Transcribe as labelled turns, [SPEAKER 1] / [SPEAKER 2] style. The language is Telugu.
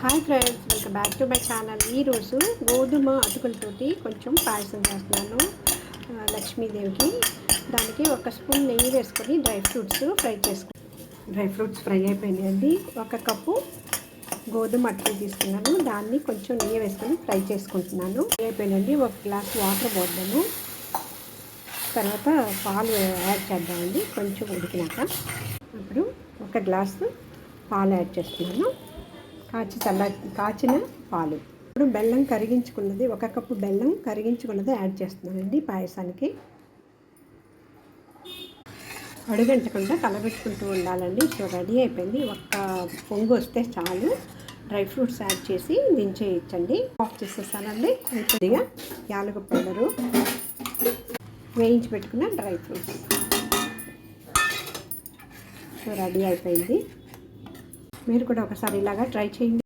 [SPEAKER 1] Hi friends, welcome back to my channel. ఈరోజు గోధుమ అటుకులతోటి కొంచెం పాయసం చేస్తున్నాను లక్ష్మీదేవికి. దానికి 1 స్పూన్ నెయ్యి వేసుకొని డ్రై ఫ్రూట్స్ ఫ్రై అయిపోయినాయండి. 1 కప్పు గోధుమ అటుకులు తీసుకున్నాను, దాన్ని కొంచెం నెయ్యి వేసుకొని ఫ్రై చేసుకుంటున్నాను. అయిపోయినండి. 1 గ్లాస్ వాటర్ పోద్దాము. తర్వాత పాలు యాడ్ చేద్దామండి కొంచెం ఉడికినాక. ఇప్పుడు 1 గ్లాసు పాలు యాడ్ చేస్తున్నాను, కాచిన పాలు. ఇప్పుడు బెల్లం కరిగించుకున్నది, 1 కప్పు బెల్లం కరిగించుకున్నది యాడ్ చేస్తున్నానండి పాయసానికి. అడుగంటకుండా కలబెట్టుకుంటూ ఉండాలండి. సో రెడీ అయిపోయింది. 1 పొంగు వస్తే చాలు. డ్రై ఫ్రూట్స్ యాడ్ చేసి దించేయచ్చండి. ఆఫ్ చేసేసానండి. కొద్దిగా యాలకుల పౌడరు, వేయించి పెట్టుకున్న డ్రై ఫ్రూట్స్. సో రెడీ అయిపోయింది. మీరు కూడా ఒకసారి ఇలాగా ట్రై చేయండి.